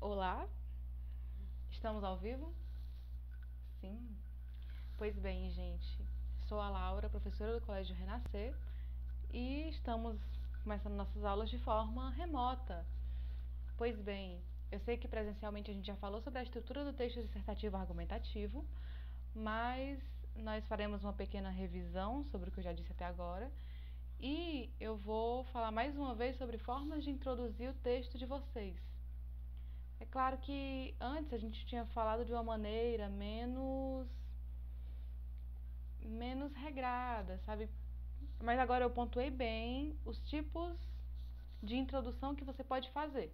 Olá, estamos ao vivo? Sim. Pois bem, gente, sou a Laura, professora do Colégio Renascer, e estamos começando nossas aulas de forma remota. Pois bem, eu sei que presencialmente a gente já falou sobre a estrutura do texto dissertativo argumentativo, mas nós faremos uma pequena revisão sobre o que eu já disse até agora, e eu vou falar mais uma vez sobre formas de introduzir o texto de vocês. É claro que antes a gente tinha falado de uma maneira menos regrada, sabe? Mas agora eu pontuei bem os tipos de introdução que você pode fazer.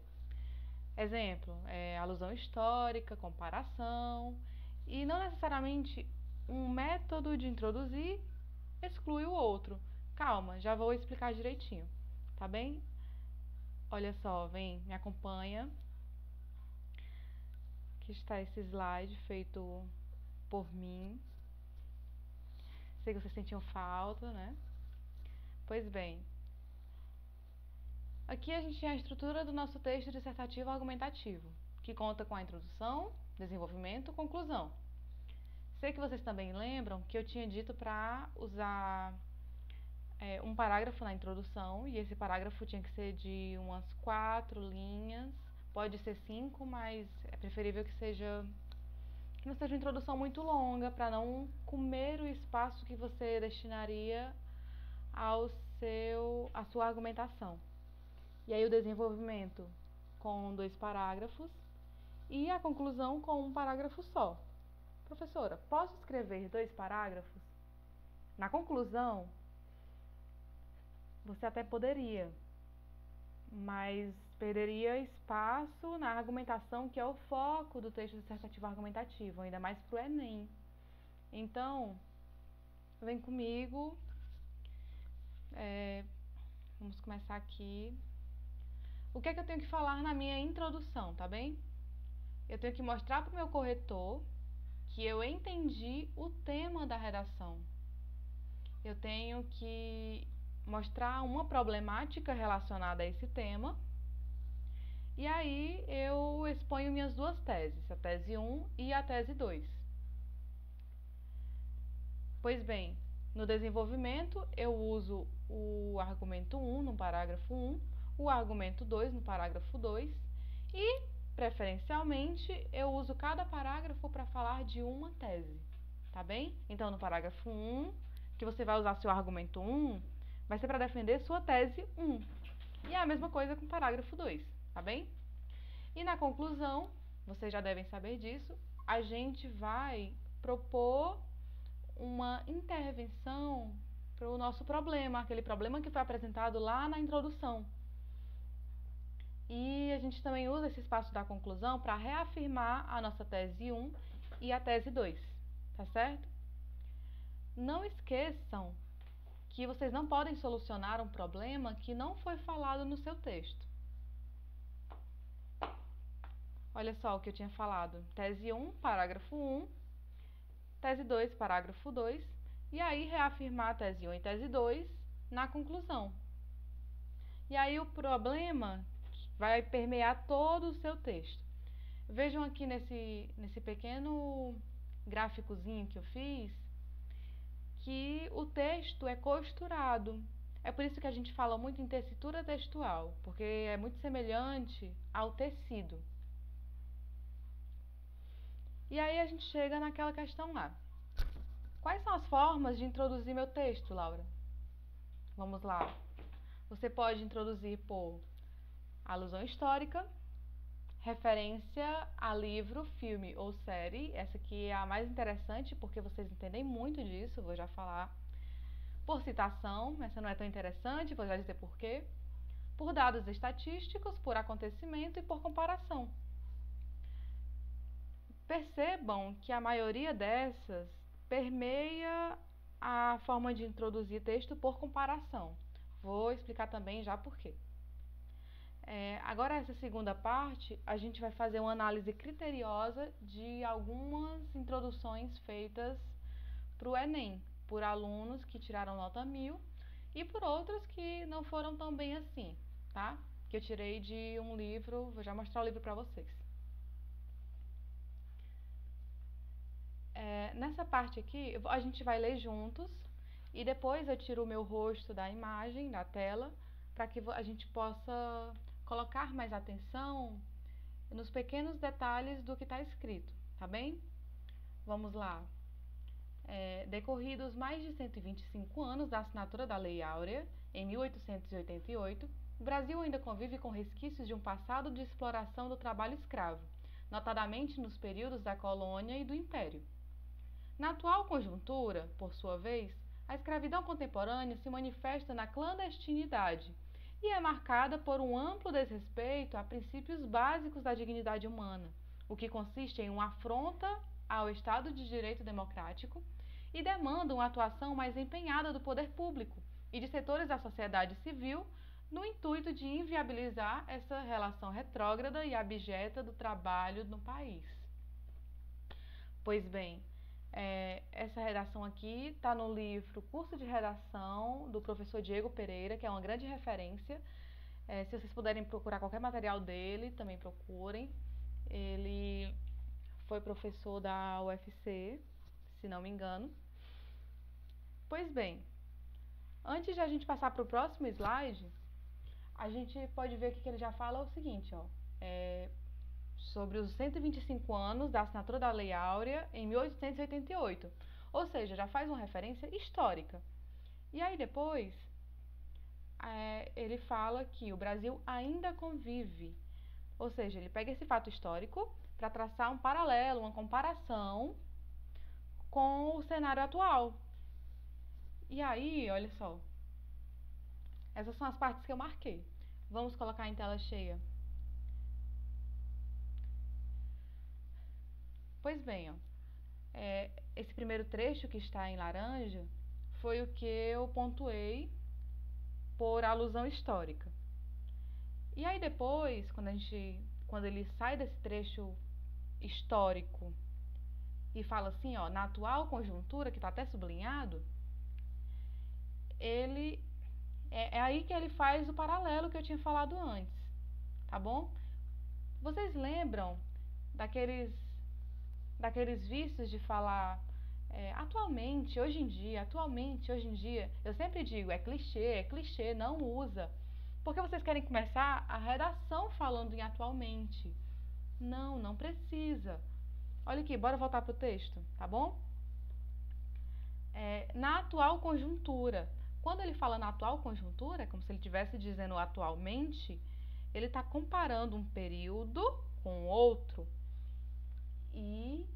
Exemplo, alusão histórica, comparação, e não necessariamente um método de introduzir exclui o outro. Calma, já vou explicar direitinho, tá bem? Olha só, vem, me acompanha. Aqui está esse slide feito por mim. Sei que vocês sentiam falta, né? Pois bem, aqui a gente tem a estrutura do nosso texto dissertativo argumentativo, que conta com a introdução, desenvolvimento, conclusão. Sei que vocês também lembram que eu tinha dito para usar um parágrafo na introdução, e esse parágrafo tinha que ser de umas 4 linhas, pode ser 5, mas é preferível que não seja uma introdução muito longa, para não comer o espaço que você destinaria à sua argumentação. E aí o desenvolvimento com 2 parágrafos e a conclusão com um parágrafo só. Professora, posso escrever 2 parágrafos? Na conclusão, você até poderia, mas perderia espaço na argumentação, que é o foco do texto dissertativo argumentativo, ainda mais para o Enem. Então, vem comigo, vamos começar aqui. O que é que eu tenho que falar na minha introdução, tá bem? Eu tenho que mostrar para o meu corretor que eu entendi o tema da redação. Eu tenho que mostrar uma problemática relacionada a esse tema. E aí eu exponho minhas 2 teses, a tese 1 e a tese 2. Pois bem, no desenvolvimento eu uso o argumento 1 no parágrafo 1, o argumento 2 no parágrafo 2 e, preferencialmente, eu uso cada parágrafo para falar de uma tese, tá bem? Então, no parágrafo 1, que você vai usar seu argumento 1, vai ser para defender sua tese 1. E é a mesma coisa com o parágrafo 2, tá bem? E na conclusão, vocês já devem saber disso, a gente vai propor uma intervenção para o nosso problema, aquele problema que foi apresentado lá na introdução. E a gente também usa esse espaço da conclusão para reafirmar a nossa tese 1 e a tese 2, tá certo? Não esqueçam que vocês não podem solucionar um problema que não foi falado no seu texto. Olha só o que eu tinha falado. Tese 1, parágrafo 1, tese 2, parágrafo 2, e aí reafirmar a tese 1 e tese 2 na conclusão. E aí o problema vai permear todo o seu texto. Vejam aqui nesse pequeno gráficozinho que eu fiz, que o texto é costurado. É por isso que a gente fala muito em tessitura textual, porque é muito semelhante ao tecido. E aí a gente chega naquela questão lá. Quais são as formas de introduzir meu texto, Laura? Vamos lá. Você pode introduzir por alusão histórica, referência a livro, filme ou série. Essa aqui é a mais interessante porque vocês entendem muito disso, vou já falar. Por citação, essa não é tão interessante, vou já dizer por quê. Por dados estatísticos, por acontecimento e por comparação. Percebam que a maioria dessas permeia a forma de introduzir texto por comparação. Vou explicar também já por quê. Agora, essa segunda parte, a gente vai fazer uma análise criteriosa de algumas introduções feitas para o Enem, por alunos que tiraram nota 1000 e por outros que não foram tão bem assim, tá? Que eu tirei de um livro, vou já mostrar o livro para vocês. Nessa parte aqui, a gente vai ler juntos e depois eu tiro o meu rosto da imagem, da tela, para que a gente possa colocar mais atenção nos pequenos detalhes do que está escrito, tá bem? Vamos lá. Decorridos mais de 125 anos da assinatura da Lei Áurea, em 1888, o Brasil ainda convive com resquícios de um passado de exploração do trabalho escravo, notadamente nos períodos da colônia e do império. Na atual conjuntura, por sua vez, a escravidão contemporânea se manifesta na clandestinidade e é marcada por um amplo desrespeito a princípios básicos da dignidade humana, o que consiste em uma afronta ao Estado de Direito democrático e demanda uma atuação mais empenhada do poder público e de setores da sociedade civil no intuito de inviabilizar essa relação retrógrada e abjeta do trabalho no país. Pois bem, essa redação aqui está no livro Curso de Redação do professor Diego Pereira, que é uma grande referência. Se vocês puderem procurar qualquer material dele, também procurem. Ele foi professor da UFC, se não me engano. Pois bem, antes de a gente passar para o próximo slide, a gente pode ver que ele já fala o seguinte, ó, sobre os 125 anos da assinatura da Lei Áurea em 1888, ou seja, já faz uma referência histórica. E aí depois, ele fala que o Brasil ainda convive, ou seja, ele pega esse fato histórico para traçar um paralelo, uma comparação com o cenário atual. E aí, olha só, essas são as partes que eu marquei. Vamos colocar em tela cheia. Pois bem, ó, esse primeiro trecho que está em laranja foi o que eu pontuei por alusão histórica. E aí depois, quando ele sai desse trecho histórico e fala assim, ó, na atual conjuntura, que está até sublinhado, é aí que ele faz o paralelo que eu tinha falado antes, tá bom? Vocês lembram daqueles vícios de falar atualmente, hoje em dia, eu sempre digo, é clichê, não usa. Porque vocês querem começar a redação falando em atualmente. Não precisa. Olha aqui, bora voltar para o texto, tá bom? Na atual conjuntura. Quando ele fala na atual conjuntura, é como se ele estivesse dizendo atualmente, ele está comparando um período com outro. E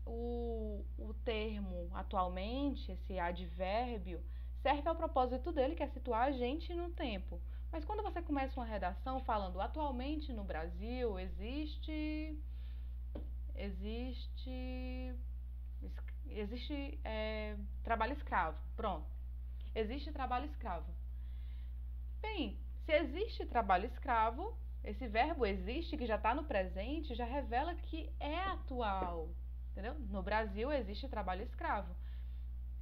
o termo atualmente, esse advérbio, serve ao propósito dele, que é situar a gente no tempo. Mas quando você começa uma redação falando atualmente no Brasil existe trabalho escravo. Pronto. Existe trabalho escravo. Bem, se existe trabalho escravo, esse verbo existe, que já está no presente, já revela que é atual. Entendeu? No Brasil existe trabalho escravo.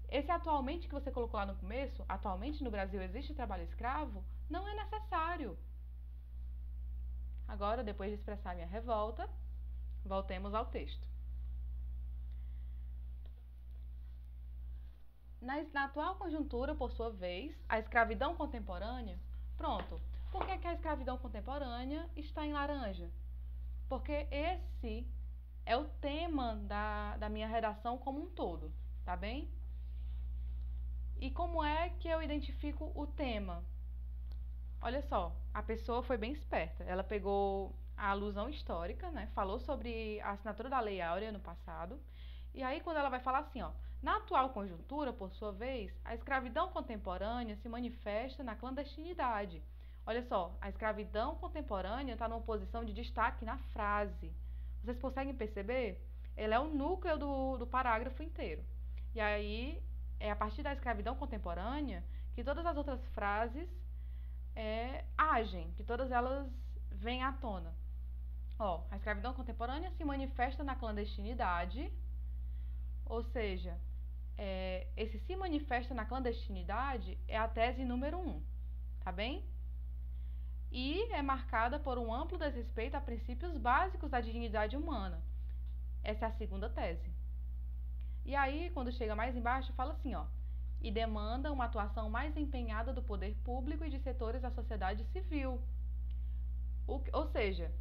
Esse atualmente que você colocou lá no começo, atualmente no Brasil existe trabalho escravo, não é necessário. Agora, depois de expressar minha revolta, voltemos ao texto. Na atual conjuntura, por sua vez, a escravidão contemporânea... Pronto. Por que a escravidão contemporânea está em laranja? Porque esse é o tema da minha redação como um todo, tá bem? E como é que eu identifico o tema? Olha só, a pessoa foi bem esperta. Ela pegou a alusão histórica, né? Falou sobre a assinatura da Lei Áurea no passado. E aí, quando ela vai falar assim, ó, na atual conjuntura, por sua vez, a escravidão contemporânea se manifesta na clandestinidade. Olha só, a escravidão contemporânea está numa posição de destaque na frase. Vocês conseguem perceber? Ele é o núcleo do parágrafo inteiro. E aí, é a partir da escravidão contemporânea que todas as outras frases agem, que todas elas vêm à tona. Ó, a escravidão contemporânea se manifesta na clandestinidade, ou seja, esse se manifesta na clandestinidade é a tese número 1, tá bem? E é marcada por um amplo desrespeito a princípios básicos da dignidade humana. Essa é a segunda tese. E aí, quando chega mais embaixo, fala assim, ó, e demanda uma atuação mais empenhada do poder público e de setores da sociedade civil. Ou seja,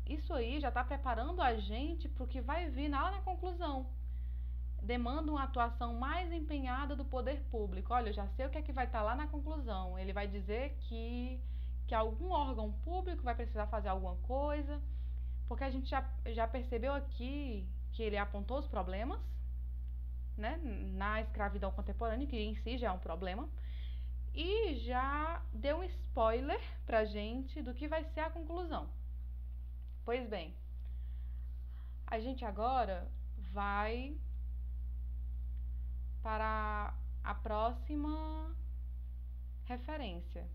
isso aí já está preparando a gente para o que vai vir lá na conclusão. Demanda uma atuação mais empenhada do poder público. Olha, eu já sei o que é que vai estar lá na conclusão. Ele vai dizer que algum órgão público vai precisar fazer alguma coisa, porque a gente já percebeu aqui que ele apontou os problemas, né, na escravidão contemporânea, que em si já é um problema, e já deu um spoiler pra gente do que vai ser a conclusão. Pois bem, a gente agora vai para a próxima referência,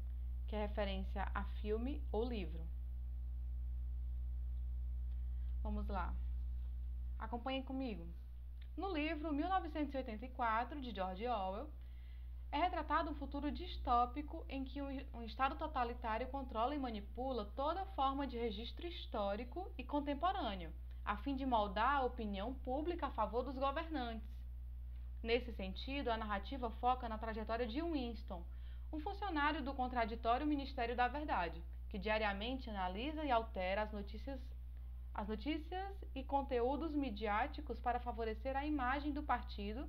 que é referência a filme ou livro. Vamos lá. Acompanhem comigo. No livro 1984, de George Orwell, é retratado um futuro distópico em que um Estado totalitário controla e manipula toda forma de registro histórico e contemporâneo, a fim de moldar a opinião pública a favor dos governantes. Nesse sentido, a narrativa foca na trajetória de Winston, um funcionário do contraditório Ministério da Verdade, que diariamente analisa e altera as notícias e conteúdos midiáticos para favorecer a imagem do partido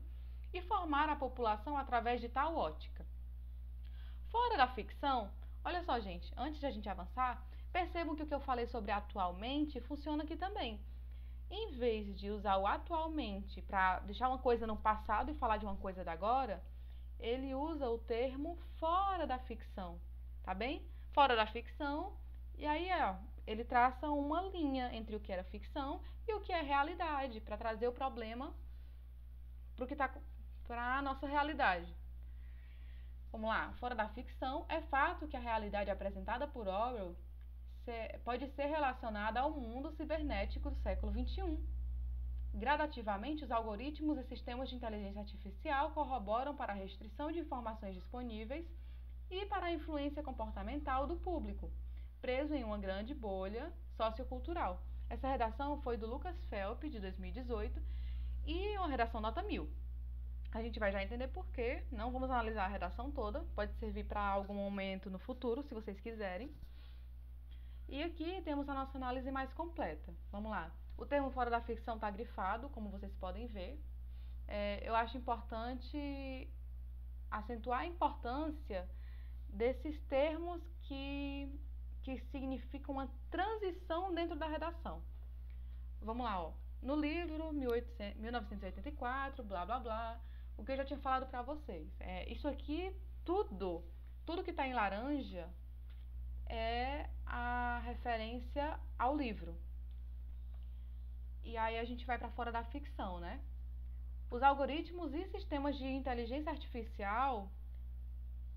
e formar a população através de tal ótica. Fora da ficção, olha só, gente, antes de a gente avançar, percebam que o que eu falei sobre atualmente funciona aqui também. Em vez de usar o atualmente para deixar uma coisa no passado e falar de uma coisa da agora, ele usa o termo fora da ficção, tá bem? Fora da ficção, e aí ele traça uma linha entre o que era ficção e o que é realidade, para trazer o problema para a nossa realidade. Vamos lá, fora da ficção, é fato que a realidade apresentada por Orwell pode ser relacionada ao mundo cibernético do século XXI. Gradativamente, os algoritmos e sistemas de inteligência artificial corroboram para a restrição de informações disponíveis e para a influência comportamental do público, preso em uma grande bolha sociocultural. Essa redação foi do Lucas Phelps, de 2018, e uma redação nota 1000. A gente vai já entender por quê, não vamos analisar a redação toda, pode servir para algum momento no futuro, se vocês quiserem. E aqui temos a nossa análise mais completa. Vamos lá. O termo fora da ficção está grifado, como vocês podem ver. Eu acho importante acentuar a importância desses termos que significam uma transição dentro da redação. Vamos lá, ó. No livro 1984, blá blá blá, o que eu já tinha falado para vocês. Isso aqui, tudo que está em laranja é a referência ao livro. E aí a gente vai para fora da ficção, né? Os algoritmos e sistemas de inteligência artificial,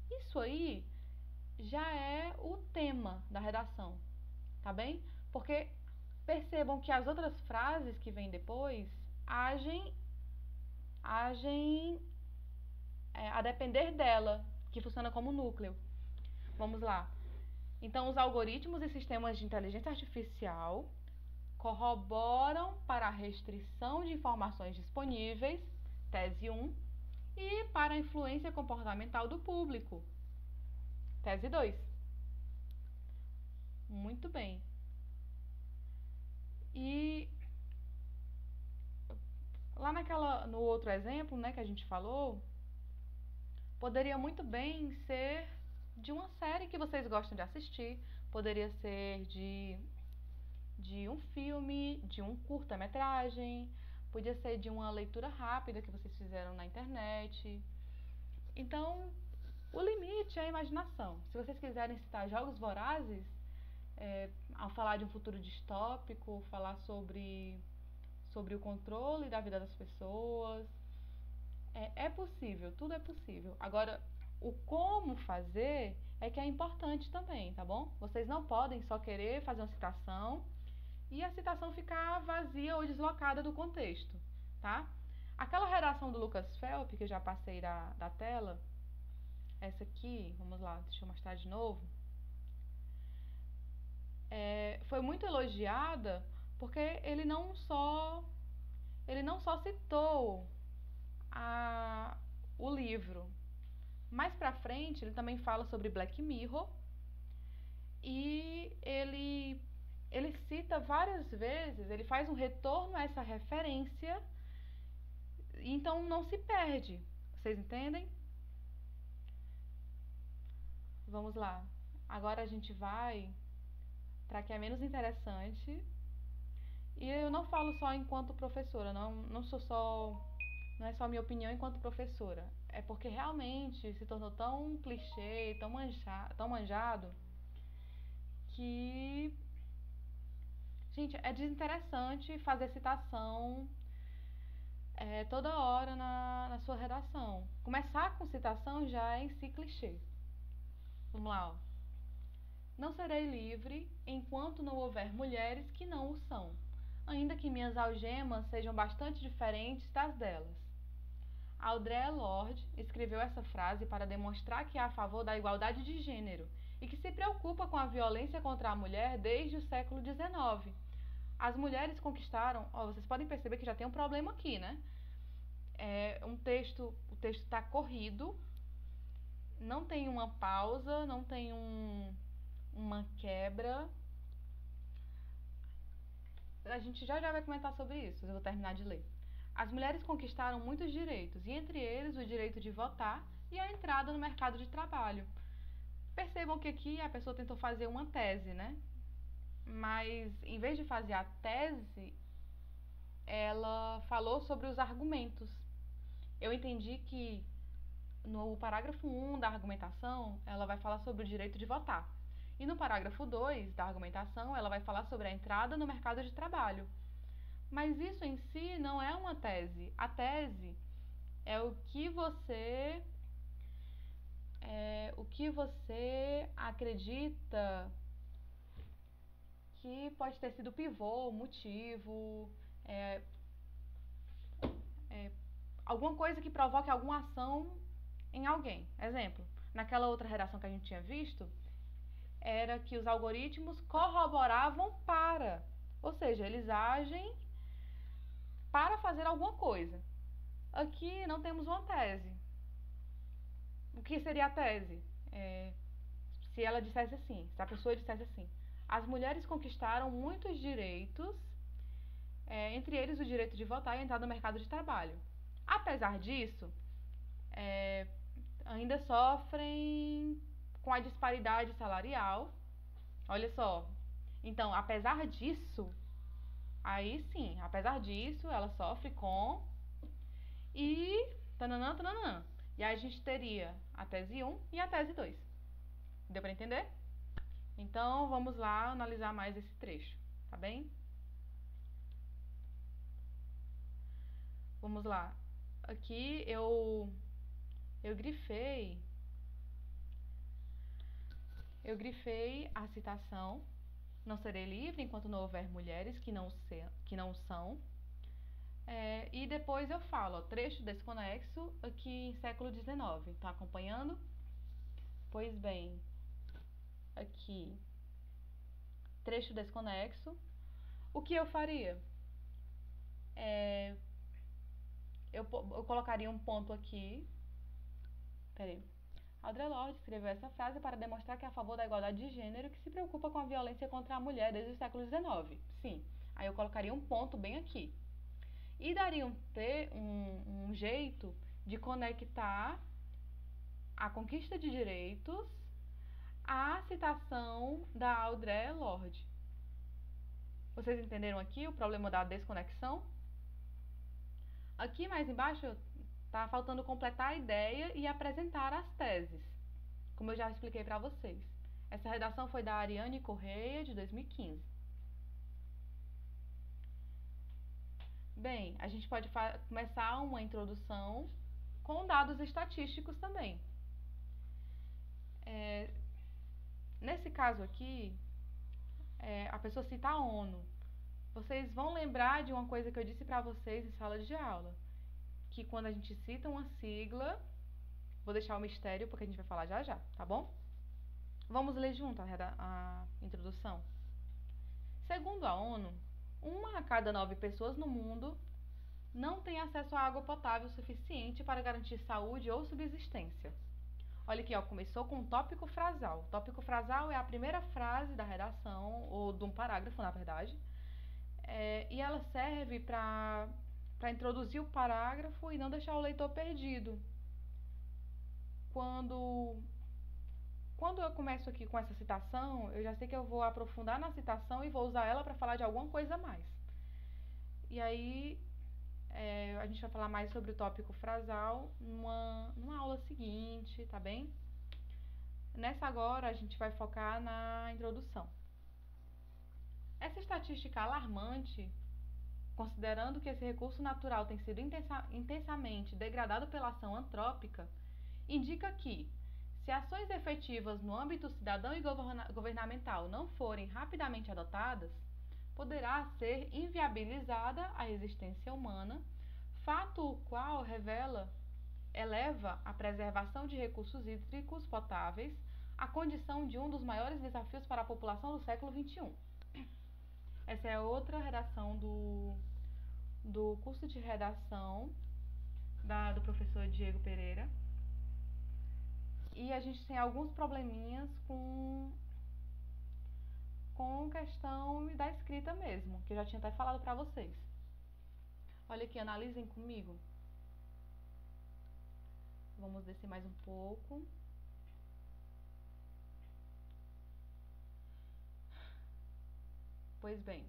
isso aí já é o tema da redação, tá bem? Porque percebam que as outras frases que vêm depois agem a depender dela, que funciona como núcleo. Vamos lá. Então, os algoritmos e sistemas de inteligência artificial corroboram para a restrição de informações disponíveis, tese 1, e para a influência comportamental do público, tese 2. Muito bem. E lá no outro exemplo, né, que a gente falou, poderia muito bem ser de uma série que vocês gostam de assistir, poderia ser de um filme, de um curta-metragem, podia ser de uma leitura rápida que vocês fizeram na internet. Então, o limite é a imaginação. Se vocês quiserem citar Jogos Vorazes, ao falar de um futuro distópico, falar sobre o controle da vida das pessoas, é possível, tudo é possível. Agora, o como fazer é que é importante também, tá bom? Vocês não podem só querer fazer uma citação e a citação ficar vazia ou deslocada do contexto, tá? Aquela redação do Lucas Phelps, que eu já passei da tela, essa aqui, vamos lá, deixa eu mostrar de novo, foi muito elogiada porque ele não só citou o livro. Mais pra frente, ele também fala sobre Black Mirror e ele cita várias vezes, ele faz um retorno a essa referência, então não se perde. Vocês entendem? Vamos lá. Agora a gente vai para que é menos interessante. E eu não falo só enquanto professora, não é só minha opinião enquanto professora. É porque realmente se tornou tão clichê, tão manjado, que, gente, é desinteressante fazer citação toda hora na sua redação. Começar com citação já é em si clichê. Vamos lá, ó. Não serei livre enquanto não houver mulheres que não o são, ainda que minhas algemas sejam bastante diferentes das delas. Audre Lorde escreveu essa frase para demonstrar que é a favor da igualdade de gênero e que se preocupa com a violência contra a mulher desde o século XIX. As mulheres conquistaram... vocês podem perceber que já tem um problema aqui, né? O texto está corrido, não tem uma pausa, não tem uma quebra. A gente já vai comentar sobre isso, eu vou terminar de ler. As mulheres conquistaram muitos direitos, e entre eles o direito de votar e a entrada no mercado de trabalho. Percebam que aqui a pessoa tentou fazer uma tese, né? Mas em vez de fazer a tese, ela falou sobre os argumentos. Eu entendi que no parágrafo 1 da argumentação, ela vai falar sobre o direito de votar. E no parágrafo 2 da argumentação, ela vai falar sobre a entrada no mercado de trabalho. Mas isso em si não é uma tese. A tese é o que você acredita que pode ter sido pivô, motivo, alguma coisa que provoque alguma ação em alguém. Exemplo, naquela outra redação que a gente tinha visto, era que os algoritmos corroboravam para, ou seja, eles agem para fazer alguma coisa. Aqui não temos uma tese. O que seria a tese? Se ela dissesse assim, se a pessoa dissesse assim: as mulheres conquistaram muitos direitos, entre eles o direito de votar e entrar no mercado de trabalho. Apesar disso, ainda sofrem com a disparidade salarial. Olha só. Então, apesar disso, aí sim, apesar disso, ela sofre com e tananã, tananã. E aí a gente teria a tese 1 e a tese 2. Deu para entender? Então, vamos lá analisar mais esse trecho, tá bem? Vamos lá. Aqui eu grifei a citação: não serei livre enquanto não houver mulheres que não são. E depois eu falo, trecho desconexo aqui em século XIX. Tá acompanhando? Pois bem, aqui, trecho desconexo. O que eu faria? Eu colocaria um ponto aqui. Peraí. Audre Lorde escreveu essa frase para demonstrar que é a favor da igualdade de gênero e que se preocupa com a violência contra a mulher desde o século XIX. Sim. Aí eu colocaria um ponto bem aqui. E daria um jeito de conectar a conquista de direitos à citação da Audre Lorde. Vocês entenderam aqui o problema da desconexão? Aqui mais embaixo está faltando completar a ideia e apresentar as teses, como eu já expliquei para vocês. Essa redação foi da Ariane Correia, de 2015. Bem, a gente pode começar uma introdução com dados estatísticos também. Nesse caso aqui, a pessoa cita a ONU. Vocês vão lembrar de uma coisa que eu disse para vocês em sala de aula, que quando a gente cita uma sigla, vou deixar o mistério porque a gente vai falar já já, tá bom? Vamos ler junto a introdução. Segundo a ONU, 1 a cada 9 pessoas no mundo não tem acesso a água potável suficiente para garantir saúde ou subsistência. Olha aqui, ó, começou com um tópico frasal. O tópico frasal é a primeira frase da redação, ou de um parágrafo, na verdade, e ela serve para introduzir o parágrafo e não deixar o leitor perdido. Quando eu começo aqui com essa citação, eu já sei que eu vou aprofundar na citação e vou usar ela para falar de alguma coisa a mais. E aí, a gente vai falar mais sobre o tópico frasal numa aula seguinte, tá bem? Nessa agora, a gente vai focar na introdução. Essa estatística alarmante, considerando que esse recurso natural tem sido intensamente degradado pela ação antrópica, indica que, se ações efetivas no âmbito cidadão e governamental não forem rapidamente adotadas, poderá ser inviabilizada a existência humana, fato o qual eleva a preservação de recursos hídricos potáveis à condição de um dos maiores desafios para a população do século XXI. Essa é outra redação do curso de redação do professor Diego Pereira. E a gente tem alguns probleminhas com questão da escrita mesmo, que eu já tinha até falado para vocês. Olha aqui, analisem comigo. Vamos descer mais um pouco. Pois bem,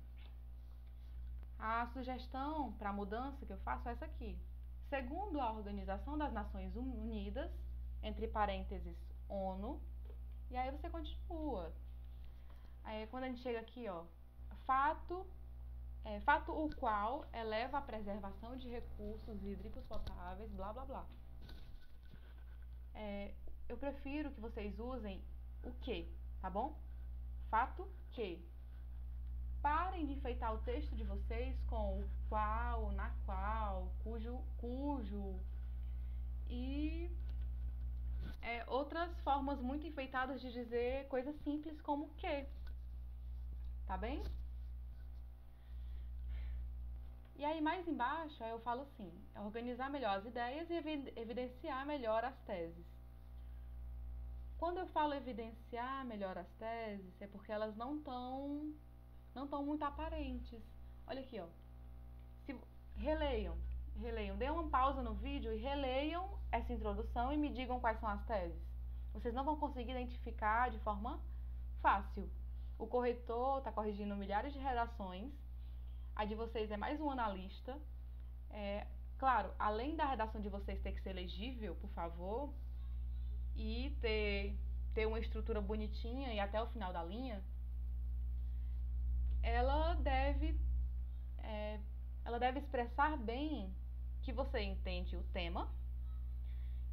a sugestão para mudança que eu faço é essa aqui. Segundo a Organização das Nações Unidas, entre parênteses, ONU, e aí você continua. Aí, quando a gente chega aqui, ó, fato o qual eleva a preservação de recursos hídricos potáveis, blá, blá, blá. Eu prefiro que vocês usem o que, tá bom? Fato que. Parem de enfeitar o texto de vocês com o qual, na qual, cujo e outras formas muito enfeitadas de dizer coisas simples como que. Tá bem? E aí mais embaixo eu falo assim, organizar melhor as ideias e evidenciar melhor as teses. Quando eu falo evidenciar melhor as teses, é porque elas não estão muito aparentes. Olha aqui, ó. Releiam, dêem uma pausa no vídeo e releiam essa introdução e me digam quais são as teses. Vocês não vão conseguir identificar de forma fácil. O corretor está corrigindo milhares de redações. A de vocês é mais um analista. Claro, além da redação de vocês ter que ser legível, por favor, e ter uma estrutura bonitinha e até o final da linha, ela deve expressar bem que você entende o tema,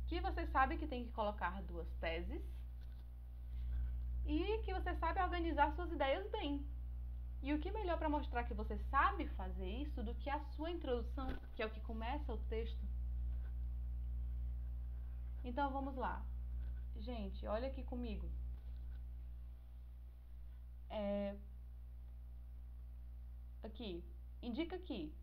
que você sabe que tem que colocar 2 teses e que você sabe organizar suas ideias bem. E o que melhor para mostrar que você sabe fazer isso do que a sua introdução, que é o que começa o texto? Então vamos lá. Gente, olha aqui comigo. Aqui, indica que,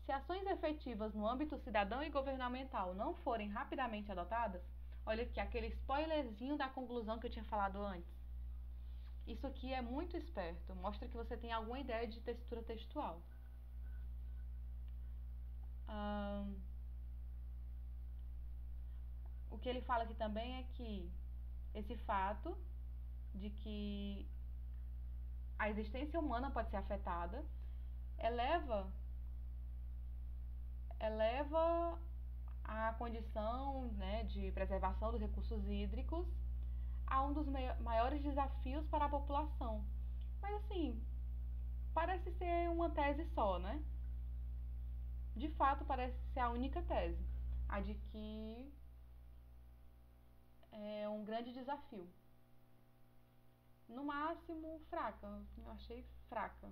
se ações efetivas no âmbito cidadão e governamental não forem rapidamente adotadas, olha aqui, aquele spoilerzinho da conclusão que eu tinha falado antes. Isso aqui é muito esperto, mostra que você tem alguma ideia de textura textual. O que ele fala aqui também é que esse fato de que a existência humana pode ser afetada eleva a condição, né, de preservação dos recursos hídricos a um dos maiores desafios para a população. Mas assim, parece ser uma tese só, né? De fato, parece ser a única tese, a de que é um grande desafio. No máximo, fraca. Eu achei fraca.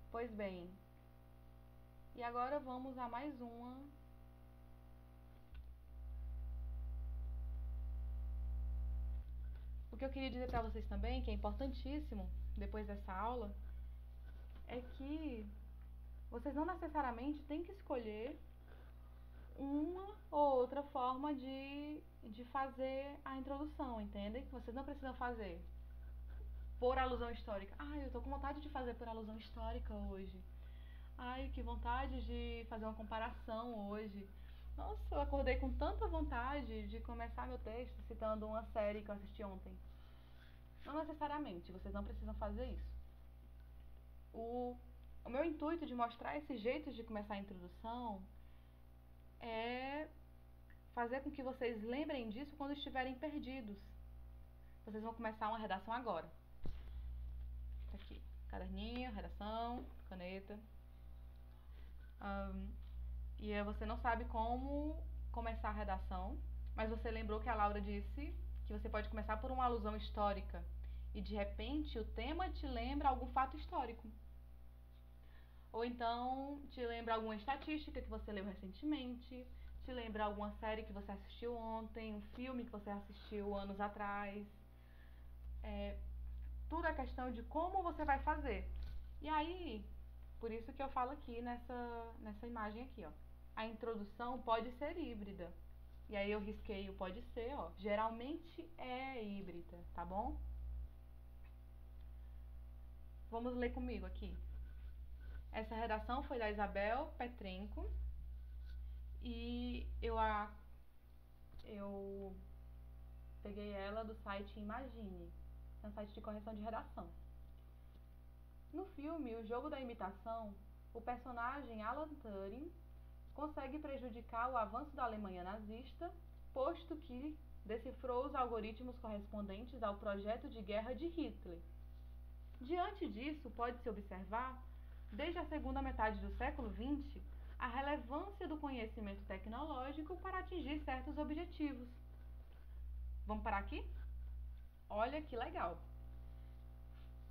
Pois bem, e agora vamos a mais uma. O que eu queria dizer para vocês também, que é importantíssimo depois dessa aula, é que vocês não necessariamente têm que escolher uma ou outra forma de fazer a introdução, entendem? Vocês não precisam fazer por alusão histórica. Ai, eu tô com vontade de fazer por alusão histórica hoje. Ai, que vontade de fazer uma comparação hoje. Nossa, eu acordei com tanta vontade de começar meu texto citando uma série que eu assisti ontem. Não necessariamente, vocês não precisam fazer isso. O meu intuito de mostrar esses jeitos de começar a introdução é fazer com que vocês lembrem disso quando estiverem perdidos. Vocês vão começar uma redação agora. Tá aqui, caderninho, redação, caneta. E aí você não sabe como começar a redação, mas você lembrou que a Laura disse que você pode começar por uma alusão histórica e de repente o tema te lembra algum fato histórico. Ou então te lembra alguma estatística que você leu recentemente, te lembra alguma série que você assistiu ontem, um filme que você assistiu anos atrás. Tudo é questão de como você vai fazer. E aí, por isso que eu falo aqui nessa imagem aqui, ó. A introdução pode ser híbrida. E aí eu risquei o pode ser, ó. Geralmente é híbrida, tá bom? Vamos ler comigo aqui. Essa redação foi da Isabel Petrenko e eu peguei ela do site Imagine, é um site de correção de redação. No filme O Jogo da Imitação, o personagem Alan Turing consegue prejudicar o avanço da Alemanha nazista, posto que decifrou os algoritmos correspondentes ao projeto de guerra de Hitler. Diante disso, pode-se observar, desde a segunda metade do século XX, a relevância do conhecimento tecnológico para atingir certos objetivos. Vamos parar aqui? Olha que legal!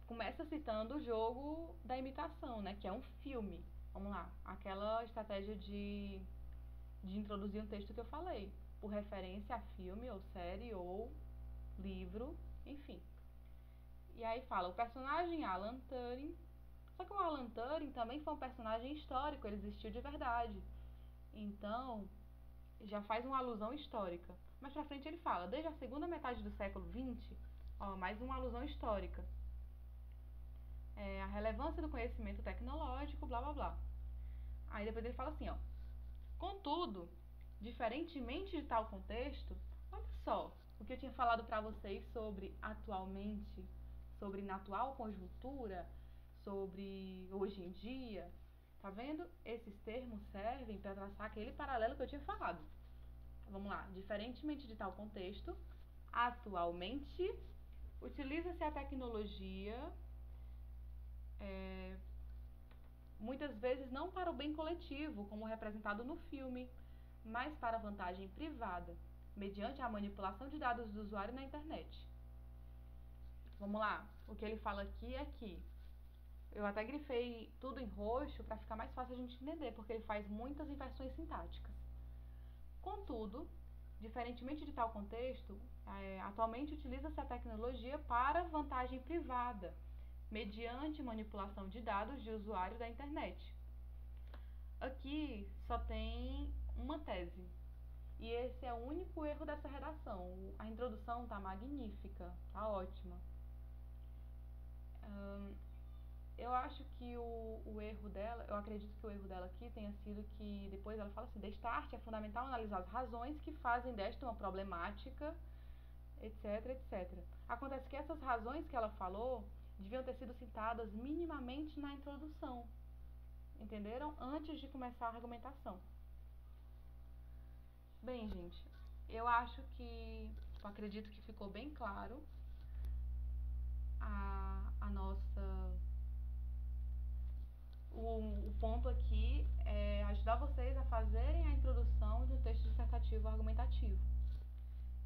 Começa citando o Jogo da Imitação, né, que é um filme. Vamos lá, aquela estratégia de introduzir um texto que eu falei, por referência a filme ou série ou livro, enfim. E aí fala, o personagem Alan Turing, só que o Alan Turing também foi um personagem histórico, ele existiu de verdade. Então, já faz uma alusão histórica. Mais pra frente ele fala, desde a segunda metade do século XX, ó, mais uma alusão histórica. A relevância do conhecimento tecnológico, blá blá blá. Aí depois ele fala assim, ó. Contudo, diferentemente de tal contexto, olha só o que eu tinha falado para vocês sobre atualmente, sobre na atual conjuntura, sobre hoje em dia. Tá vendo? Esses termos servem para traçar aquele paralelo que eu tinha falado. Vamos lá. Diferentemente de tal contexto, atualmente, utiliza-se a tecnologia muitas vezes não para o bem coletivo, como representado no filme, mas para vantagem privada, mediante a manipulação de dados do usuário na internet. Vamos lá, o que ele fala aqui é que eu até grifei tudo em roxo para ficar mais fácil a gente entender, porque ele faz muitas inversões sintáticas. Contudo, diferentemente de tal contexto, atualmente utiliza-se a tecnologia para vantagem privada, mediante manipulação de dados de usuário da internet. Aqui só tem uma tese, e esse é o único erro dessa redação. A introdução tá magnífica, tá ótima. Eu acho que o erro dela, eu acredito que o erro dela aqui tenha sido que depois ela fala assim, desta arte é fundamental analisar as razões que fazem desta uma problemática, etc, etc. Acontece que essas razões que ela falou deviam ter sido citadas minimamente na introdução, entenderam? Antes de começar a argumentação. Bem, gente, eu acredito que ficou bem claro o ponto aqui é ajudar vocês a fazerem a introdução de um texto dissertativo argumentativo.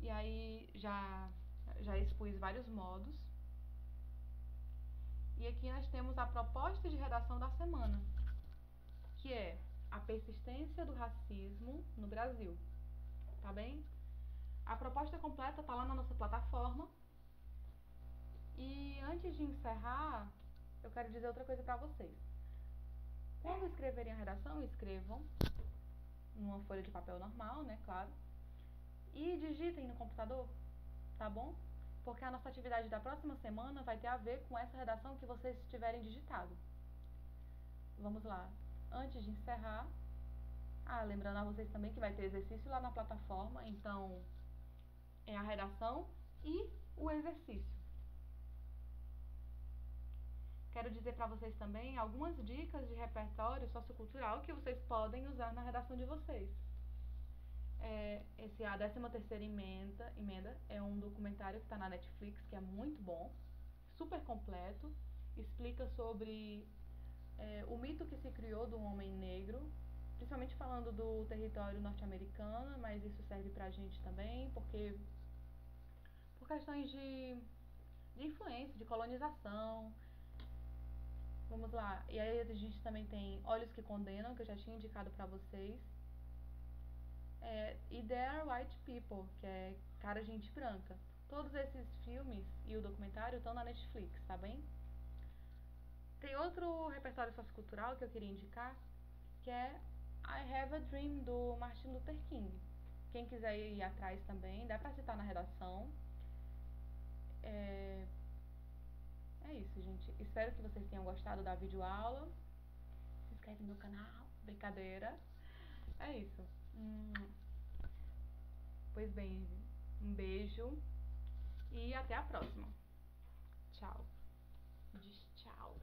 E aí já expus vários modos. E aqui nós temos a proposta de redação da semana, que é a persistência do racismo no Brasil. Tá bem? A proposta completa está lá na nossa plataforma. antes de encerrar, eu quero dizer outra coisa para vocês. Quando escreverem a redação, escrevam numa folha de papel normal, né, claro, e digitem no computador, tá bom? Porque a nossa atividade da próxima semana vai ter a ver com essa redação que vocês tiverem digitado. Vamos lá. Antes de encerrar, lembrando a vocês também que vai ter exercício lá na plataforma, então é a redação e o exercício. Quero dizer para vocês também algumas dicas de repertório sociocultural que vocês podem usar na redação de vocês. A 13ª emenda é um documentário que está na Netflix, que é muito bom, super completo, explica sobre o mito que se criou do homem negro, principalmente falando do território norte-americano, mas isso serve pra gente também, porque por questões de influência, de colonização. Vamos lá, e aí a gente também tem Olhos que Condenam, que eu já tinha indicado pra vocês, e There Are White People, que é Cara Gente Branca. Todos esses filmes e o documentário estão na Netflix, tá bem? Tem outro repertório sociocultural que eu queria indicar, que é I Have a Dream, do Martin Luther King. Quem quiser ir atrás também, dá pra citar na redação. É isso, gente. Espero que vocês tenham gostado da videoaula. Se inscreve no canal. Brincadeira. É isso. Pois bem, um beijo e até a próxima. Tchau. Diz tchau.